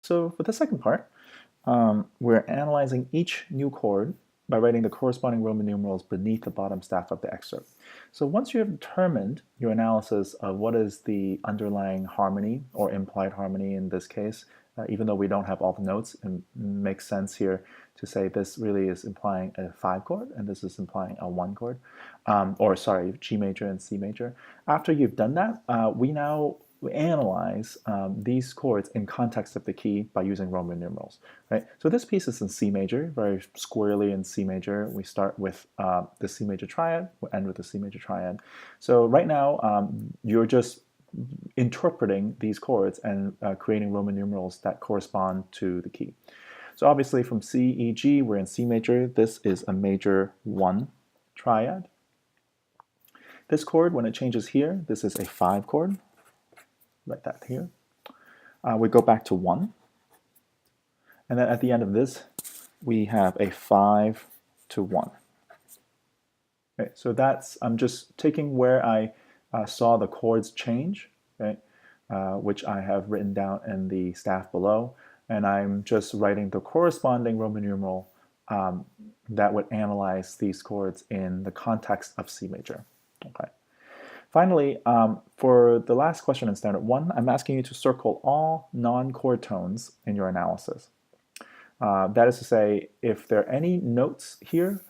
So for the second part, we're analyzing each new chord by writing the corresponding Roman numerals beneath the bottom staff of the excerpt. So once you have determined your analysis of what is the underlying harmony, or implied harmony in this case, even though we don't have all the notes, it makes sense here to say this really is implying a 5 chord and this is implying a 1 chord, or sorry, G major and C major. After you've done that, we analyze these chords in context of the key by using Roman numerals, right? So this piece is in C major, very squarely in C major. We start with the C major triad, we'll end with the C major triad. So right now, you're just interpreting these chords and creating Roman numerals that correspond to the key. So obviously from C, E, G, we're in C major. This is a major 1 triad. This chord, when it changes here, this is a 5 chord. Write that here. We go back to 1. And then at the end of this, we have a 5 to 1. Okay, so that's, I'm just taking where I saw the chords change, right, which I have written down in the staff below. And I'm just writing the corresponding Roman numeral that would analyze these chords in the context of C major. Okay. Finally, for the last question in Standard 1, I'm asking you to circle all non-chord tones in your analysis. That is to say, if there are any notes here,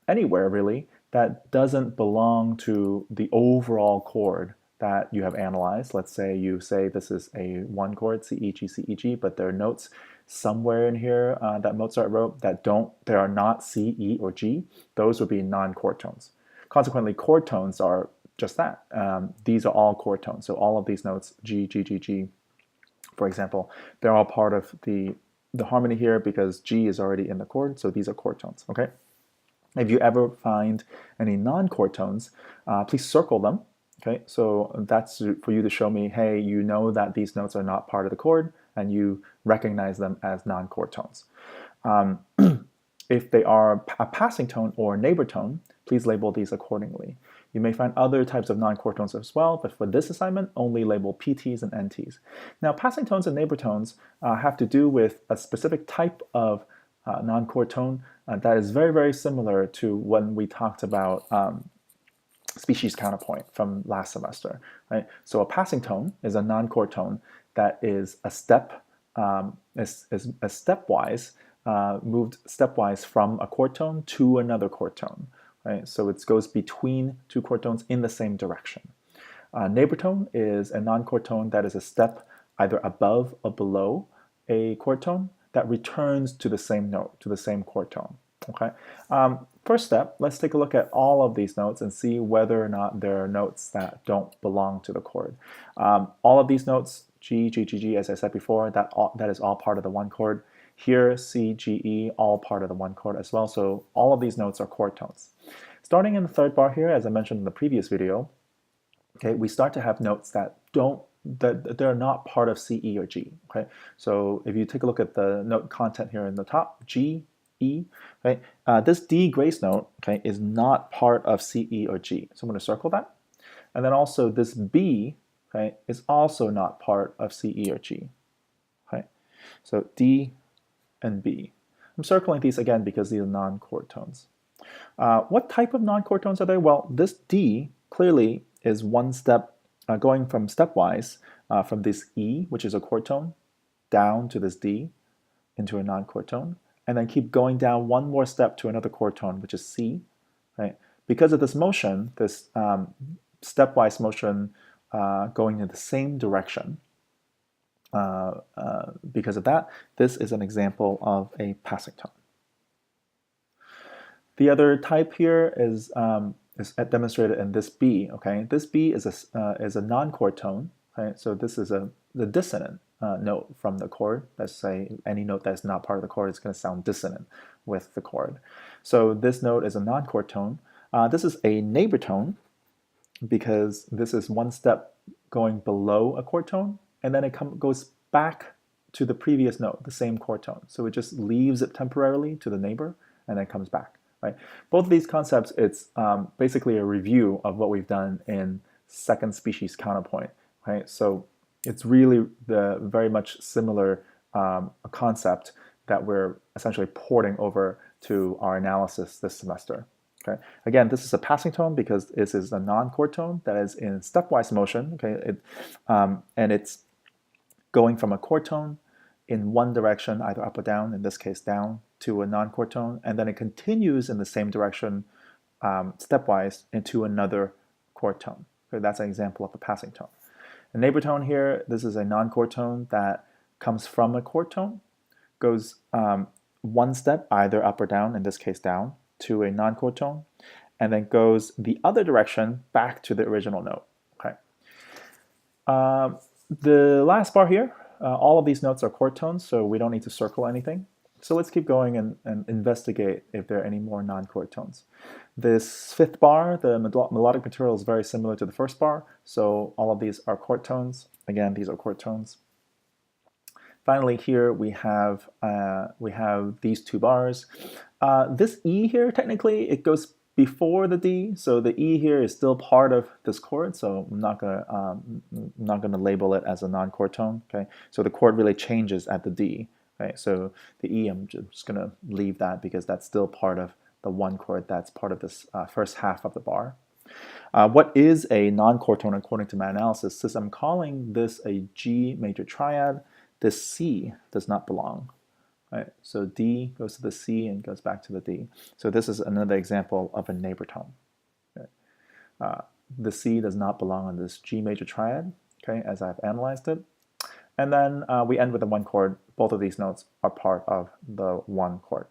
anywhere really, that doesn't belong to the overall chord that you have analyzed. Let's say you say this is a 1 chord, C, E, G, C, E, G, but there are notes somewhere in here that Mozart wrote that are not C, E, or G. Those would be non-chord tones. Consequently, chord tones are just that. These are all chord tones. So all of these notes, G, G, G, G, for example, they're all part of the harmony here because G is already in the chord, so these are chord tones, okay? If you ever find any non-chord tones, please circle them, okay? So that's for you to show me, hey, you know that these notes are not part of the chord, and you recognize them as non-chord tones. If they are a passing tone or a neighbor tone, please label these accordingly. You may find other types of non-chord tones as well, but for this assignment, only label PTs and NTs. Now, passing tones and neighbor tones have to do with a specific type of non-chord tone that is very, very similar to when we talked about species counterpoint from last semester, right? So a passing tone is a non-chord tone that is a step, is stepwise, moved stepwise from a chord tone to another chord tone. Right? So it goes between two chord tones in the same direction. Neighbor tone is a non-chord tone that is a step either above or below a chord tone that returns to the same note, to the same chord tone. Okay. First step, let's take a look at all of these notes and see whether or not there are notes that don't belong to the chord. All of these notes, G, G, G, G, as I said before, that is all part of the 1 chord. Here, C, G, E, all part of the 1 chord as well. So all of these notes are chord tones. Starting in the third bar here, as I mentioned in the previous video, okay, we start to have notes that they're not part of C, E, or G. Okay, so if you take a look at the note content here in the top, G, E, right, this D grace note, okay, is not part of C, E, or G. So I'm going to circle that, and then also this B, okay, is also not part of C, E, or G. Okay, so D and B. I'm circling these again because these are non-chord tones. What type of non-chord tones are they? Well, this D clearly is one step, going from stepwise from this E, which is a chord tone, down to this D into a non-chord tone, and then keep going down one more step to another chord tone, which is C. Right? Because of this motion, this stepwise motion going in the same direction, because of that, this is an example of a passing tone. The other type here is demonstrated in this B. Okay, this B is a non-chord tone. Okay, so this is the dissonant note from the chord. Let's say any note that's not part of the chord is going to sound dissonant with the chord. So this note is a non-chord tone. This is a neighbor tone because this is one step going below a chord tone, and then it goes back to the previous note, the same chord tone. So it just leaves it temporarily to the neighbor and then comes back. Right? Both of these concepts, it's basically a review of what we've done in second species counterpoint. Right? So It's really the very much similar concept that we're essentially porting over to our analysis this semester. Okay. Again, this is a passing tone because this is a non-chord tone that is in stepwise motion. Okay, and it's going from a chord tone in one direction, either up or down, in this case down, to a non-chord tone, and then it continues in the same direction stepwise into another chord tone. Okay, that's an example of a passing tone. A neighbor tone here, this is a non-chord tone that comes from a chord tone, goes one step either up or down, in this case down, to a non-chord tone, and then goes the other direction back to the original note. Okay. The last bar here, all of these notes are chord tones, so we don't need to circle anything. So let's keep going and investigate if there are any more non-chord tones. This fifth bar, the melodic material is very similar to the first bar, so all of these are chord tones. Again, these are chord tones. Finally, here we have these two bars. This E here, technically, it goes before the D, so the E here is still part of this chord, so I'm not gonna label it as a non-chord tone. Okay, so the chord really changes at the D. Okay, so the E, I'm just gonna leave that because that's still part of the one chord that's part of this first half of the bar. What is a non-chord tone according to my analysis? Since I'm calling this a G major triad, this C does not belong. Right? So D goes to the C and goes back to the D. So this is another example of a neighbor tone. Okay? The C does not belong on this G major triad, okay, as I've analyzed it. And then we end with the one chord. Both of these notes are part of the one chord.